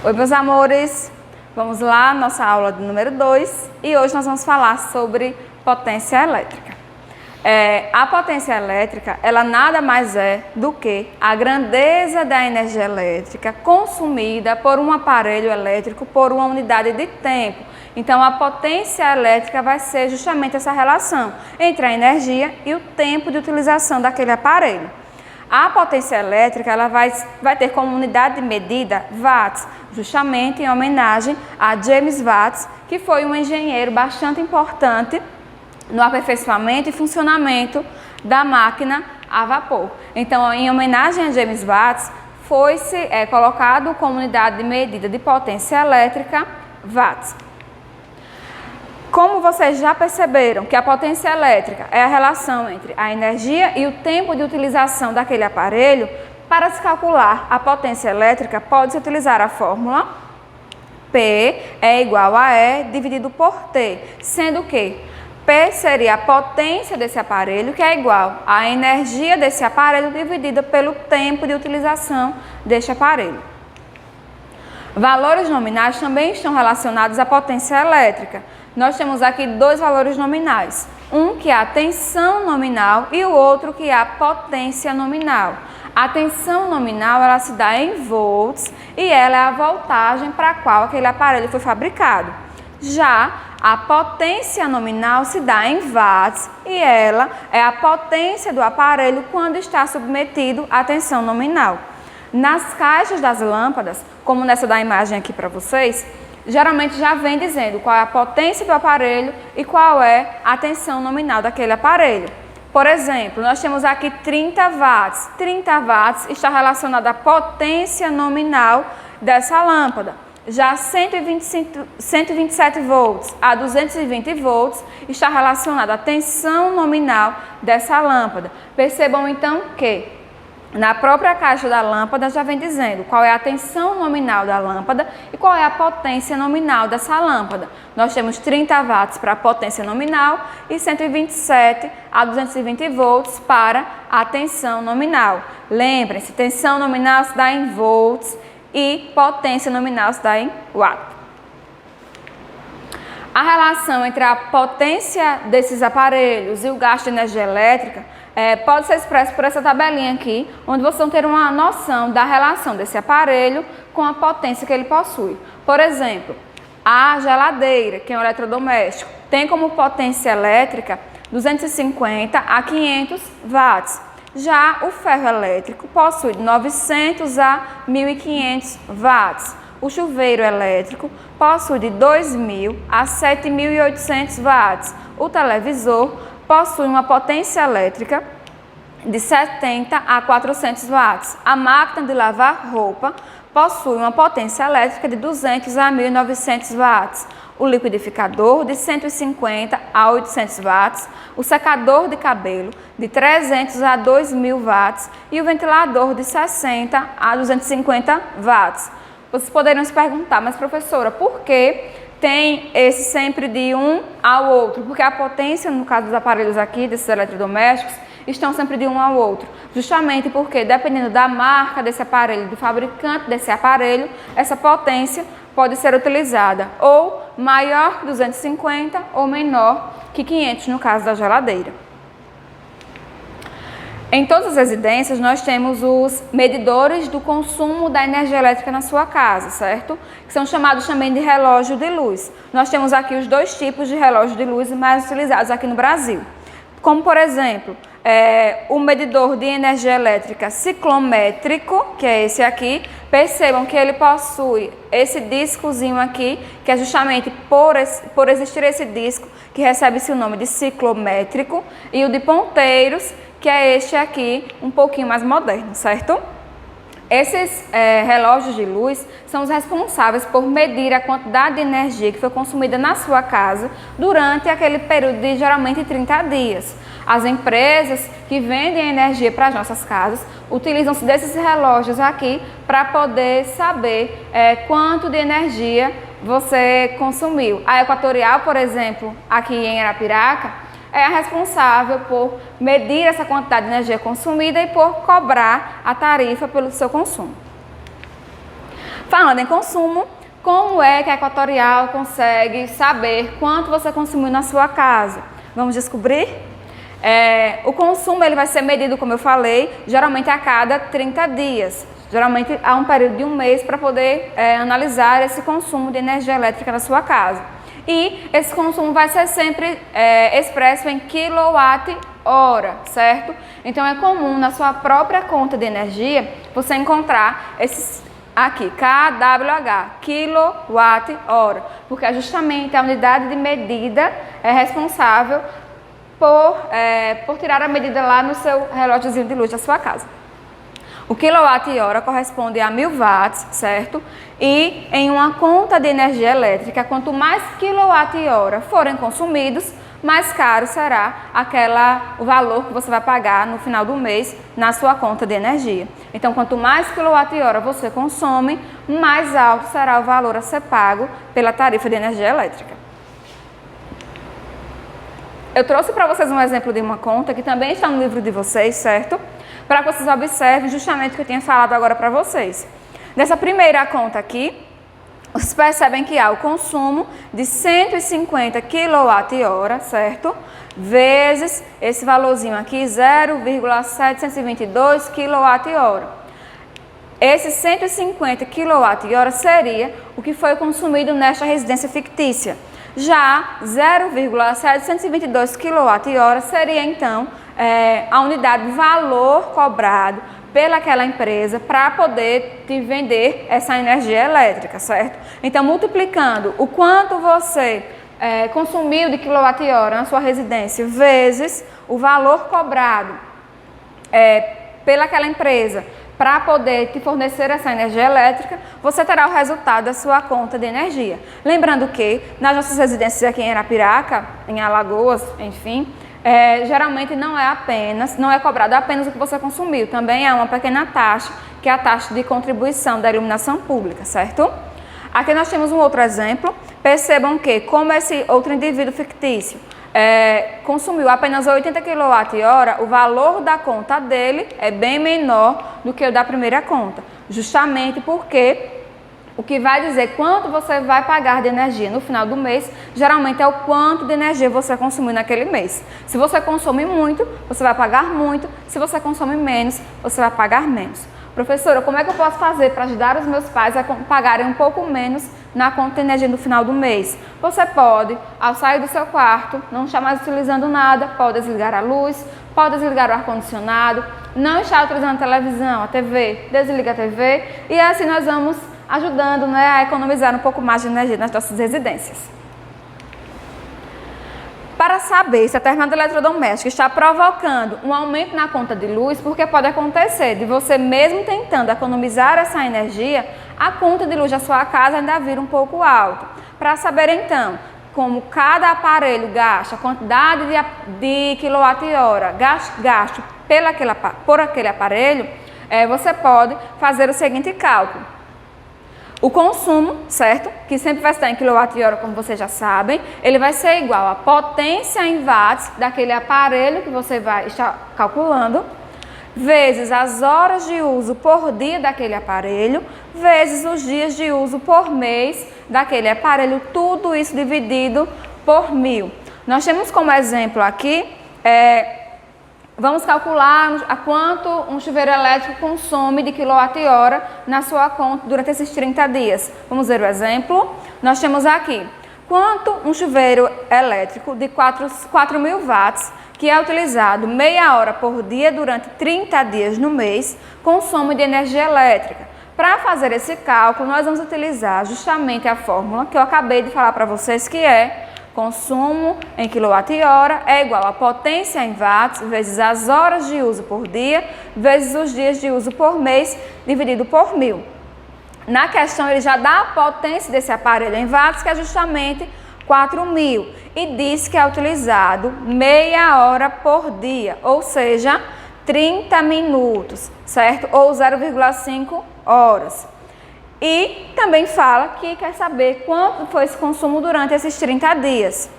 Oi, meus amores! Vamos lá, nossa aula de número 2 e hoje nós vamos falar sobre potência elétrica. A potência elétrica, ela nada mais é do que a grandeza da energia elétrica consumida por um aparelho elétrico por uma unidade de tempo. Então, a potência elétrica vai ser justamente essa relação entre a energia e o tempo de utilização daquele aparelho. A potência elétrica ela vai ter como unidade de medida watts, justamente em homenagem a James Watt, que foi um engenheiro bastante importante no aperfeiçoamento e funcionamento da máquina a vapor. Então, em homenagem a James Watt, foi-se colocado como unidade de medida de potência elétrica watts. Como vocês já perceberam que a potência elétrica é a relação entre a energia e o tempo de utilização daquele aparelho, para se calcular a potência elétrica pode-se utilizar a fórmula P é igual a E dividido por T, sendo que P seria a potência desse aparelho, que é igual à energia desse aparelho dividida pelo tempo de utilização deste aparelho. Valores nominais também estão relacionados à potência elétrica. Nós temos aqui dois valores nominais, um que é a tensão nominal e o outro que é a potência nominal. A tensão nominal ela se dá em volts e ela é a voltagem para a qual aquele aparelho foi fabricado. Já a potência nominal se dá em watts e ela é a potência do aparelho quando está submetido à tensão nominal. Nas caixas das lâmpadas, como nessa da imagem aqui para vocês, geralmente já vem dizendo qual é a potência do aparelho e qual é a tensão nominal daquele aparelho. Por exemplo, nós temos aqui 30 watts. 30 watts está relacionado à potência nominal dessa lâmpada. Já 127 volts a 220 volts está relacionado à tensão nominal dessa lâmpada. Percebam então que na própria caixa da lâmpada já vem dizendo qual é a tensão nominal da lâmpada e qual é a potência nominal dessa lâmpada. Nós temos 30 watts para a potência nominal e 127 a 220 volts para a tensão nominal. Lembrem-se, tensão nominal se dá em volts e potência nominal se dá em watts. A relação entre a potência desses aparelhos e o gasto de energia elétrica pode ser expresso por essa tabelinha aqui, onde vocês vão ter uma noção da relação desse aparelho com a potência que ele possui. Por exemplo, a geladeira, que é um eletrodoméstico, tem como potência elétrica 250 a 500 watts. Já o ferro elétrico possui de 900 a 1.500 watts. O chuveiro elétrico possui de 2.000 a 7.800 watts. O televisor possui uma potência elétrica de 70 a 400 watts. A máquina de lavar roupa possui uma potência elétrica de 200 a 1.900 watts. O liquidificador de 150 a 800 watts. O secador de cabelo de 300 a 2.000 watts. E o ventilador de 60 a 250 watts. Vocês poderiam se perguntar, mas professora, por que tem esse sempre de um ao outro? Porque a potência, no caso dos aparelhos aqui, desses eletrodomésticos, estão sempre de um ao outro. Justamente porque, dependendo da marca desse aparelho, do fabricante desse aparelho, essa potência pode ser utilizada ou maior que 250 ou menor que 500, no caso da geladeira. Em todas as residências, nós temos os medidores do consumo da energia elétrica na sua casa, certo? Que são chamados também de relógio de luz. Nós temos aqui os dois tipos de relógio de luz mais utilizados aqui no Brasil. Como, por exemplo, o medidor de energia elétrica ciclométrico, que é esse aqui. Percebam que ele possui esse discozinho aqui, que é justamente por existir esse disco que recebe esse nome de ciclométrico. E o de ponteiros, que é este aqui, um pouquinho mais moderno, certo? Esses relógios de luz são os responsáveis por medir a quantidade de energia que foi consumida na sua casa durante aquele período de geralmente 30 dias. As empresas que vendem energia para as nossas casas utilizam-se desses relógios aqui para poder saber quanto de energia você consumiu. A Equatorial, por exemplo, aqui em Arapiraca, é a responsável por medir essa quantidade de energia consumida e por cobrar a tarifa pelo seu consumo. Falando em consumo, como é que a Equatorial consegue saber quanto você consumiu na sua casa? Vamos descobrir? O consumo ele vai ser medido, como eu falei, geralmente a cada 30 dias. Geralmente há um período de um mês para poder analisar esse consumo de energia elétrica na sua casa. E esse consumo vai ser sempre expresso em quilowatt-hora, certo? Então é comum na sua própria conta de energia você encontrar esses aqui, kWh, quilowatt-hora, porque é justamente a unidade de medida responsável por tirar a medida lá no seu relógiozinho de luz da sua casa. O quilowatt-hora corresponde a 1000 watts, certo? E em uma conta de energia elétrica, quanto mais quilowatt-hora forem consumidos, mais caro será o valor que você vai pagar no final do mês na sua conta de energia. Então, quanto mais quilowatt-hora você consome, mais alto será o valor a ser pago pela tarifa de energia elétrica. Eu trouxe para vocês um exemplo de uma conta que também está no livro de vocês, certo? Para que vocês observem justamente o que eu tinha falado agora para vocês. Nessa primeira conta aqui, vocês percebem que há o consumo de 150 kWh, certo? Vezes esse valorzinho aqui, 0,722 kWh. Esse 150 kWh seria o que foi consumido nesta residência fictícia. Já 0,722 kWh seria então a unidade de valor cobrado pelaquela empresa para poder te vender essa energia elétrica, certo? Então, multiplicando o quanto você consumiu de quilowatt-hora na sua residência vezes o valor cobrado pelaquela empresa para poder te fornecer essa energia elétrica, você terá o resultado da sua conta de energia. Lembrando que nas nossas residências aqui em Arapiraca, em Alagoas, enfim, geralmente não é cobrado apenas o que você consumiu, também há uma pequena taxa, que é a taxa de contribuição da iluminação pública, certo? Aqui nós temos um outro exemplo. Percebam que, como esse outro indivíduo fictício consumiu apenas 80 kWh, o valor da conta dele é bem menor do que o da primeira conta, justamente porque o que vai dizer quanto você vai pagar de energia no final do mês, geralmente é o quanto de energia você consumiu naquele mês. Se você consome muito, você vai pagar muito. Se você consome menos, você vai pagar menos. Professora, como é que eu posso fazer para ajudar os meus pais a pagarem um pouco menos na conta de energia no final do mês? Você pode, ao sair do seu quarto, não estar mais utilizando nada, pode desligar a luz, pode desligar o ar-condicionado, não estar utilizando a televisão, a TV, desliga a TV e assim nós vamos ajudando a economizar um pouco mais de energia nas nossas residências. Para saber se a determinado eletrodoméstico está provocando um aumento na conta de luz, porque pode acontecer de você mesmo tentando economizar essa energia, a conta de luz da sua casa ainda vir um pouco alta. Para saber então como cada aparelho gasta, a quantidade de quilowatt-hora gasto por aquele aparelho, você pode fazer o seguinte cálculo. O consumo, certo? Que sempre vai estar em quilowatt-hora, como vocês já sabem, ele vai ser igual à potência em watts daquele aparelho que você vai estar calculando, vezes as horas de uso por dia daquele aparelho, vezes os dias de uso por mês daquele aparelho, tudo isso dividido por 1000. Nós temos como exemplo aqui, vamos calcular a quanto um chuveiro elétrico consome de quilowatt-hora na sua conta durante esses 30 dias. Vamos ver o exemplo. Nós temos aqui, quanto um chuveiro elétrico de 4.000 watts, que é utilizado meia hora por dia durante 30 dias no mês, consome de energia elétrica. Para fazer esse cálculo, nós vamos utilizar justamente a fórmula que eu acabei de falar para vocês, que é consumo em quilowatt-hora é igual a potência em watts vezes as horas de uso por dia vezes os dias de uso por mês dividido por 1000. Na questão ele já dá a potência desse aparelho em watts, que é justamente 4.000, e diz que é utilizado meia hora por dia, ou seja, 30 minutos, certo? Ou 0,5 horas. E também fala que quer saber quanto foi esse consumo durante esses 30 dias.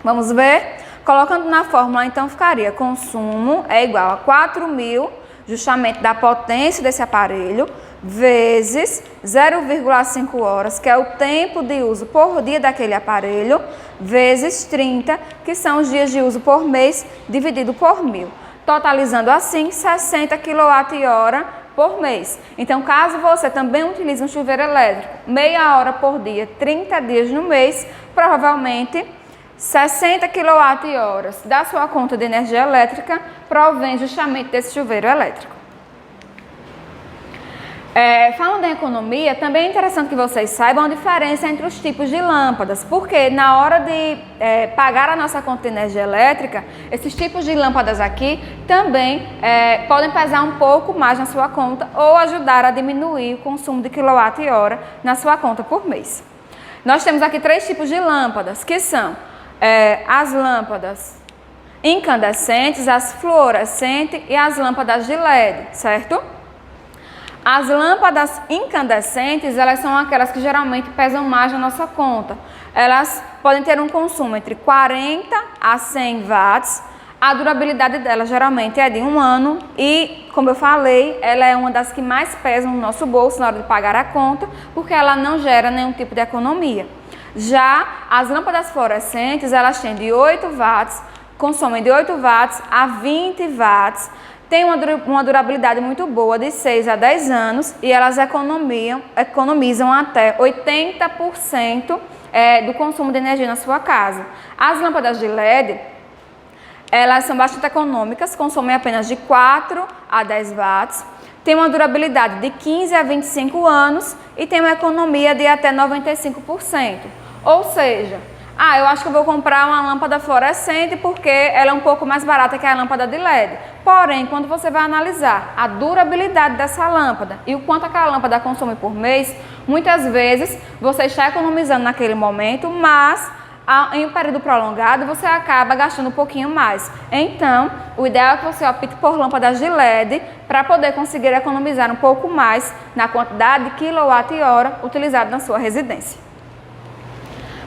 Vamos ver? Colocando na fórmula, então, ficaria consumo é igual a 4.000, justamente da potência desse aparelho, vezes 0,5 horas, que é o tempo de uso por dia daquele aparelho, vezes 30, que são os dias de uso por mês, dividido por 1.000, totalizando assim 60 kWh por mês. Então, caso você também utilize um chuveiro elétrico, meia hora por dia, 30 dias no mês, provavelmente 60 kWh da sua conta de energia elétrica provém justamente desse chuveiro elétrico. Falando em economia, também é interessante que vocês saibam a diferença entre os tipos de lâmpadas, porque na hora de pagar a nossa conta de energia elétrica, esses tipos de lâmpadas aqui também podem pesar um pouco mais na sua conta ou ajudar a diminuir o consumo de quilowatt-hora na sua conta por mês. Nós temos aqui 3 tipos de lâmpadas, que são as lâmpadas incandescentes, as fluorescentes e as lâmpadas de LED, certo? As lâmpadas incandescentes, elas são aquelas que geralmente pesam mais na nossa conta. Elas podem ter um consumo entre 40 a 100 watts. A durabilidade dela geralmente é de 1 ano e, como eu falei, ela é uma das que mais pesam no nosso bolso na hora de pagar a conta, porque ela não gera nenhum tipo de economia. Já as lâmpadas fluorescentes, elas têm de 8 watts, consomem de 8 watts a 20 watts, tem uma durabilidade muito boa de 6 a 10 anos e elas economizam até 80% do consumo de energia na sua casa. As lâmpadas de LED, elas são bastante econômicas, consomem apenas de 4 a 10 watts, tem uma durabilidade de 15 a 25 anos e tem uma economia de até 95%. Ou seja, eu acho que eu vou comprar uma lâmpada fluorescente porque ela é um pouco mais barata que a lâmpada de LED. Porém, quando você vai analisar a durabilidade dessa lâmpada e o quanto aquela lâmpada consome por mês, muitas vezes você está economizando naquele momento, mas em um período prolongado você acaba gastando um pouquinho mais. Então, o ideal é que você opte por lâmpadas de LED para poder conseguir economizar um pouco mais na quantidade de quilowatt-hora utilizada na sua residência.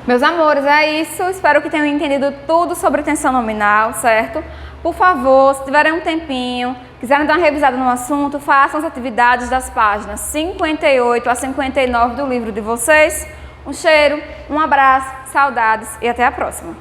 Meus amores, é isso. Espero que tenham entendido tudo sobre tensão nominal, certo? Por favor, se tiverem um tempinho, quiserem dar uma revisada no assunto, façam as atividades das páginas 58 a 59 do livro de vocês. Um cheiro, um abraço, saudades e até a próxima.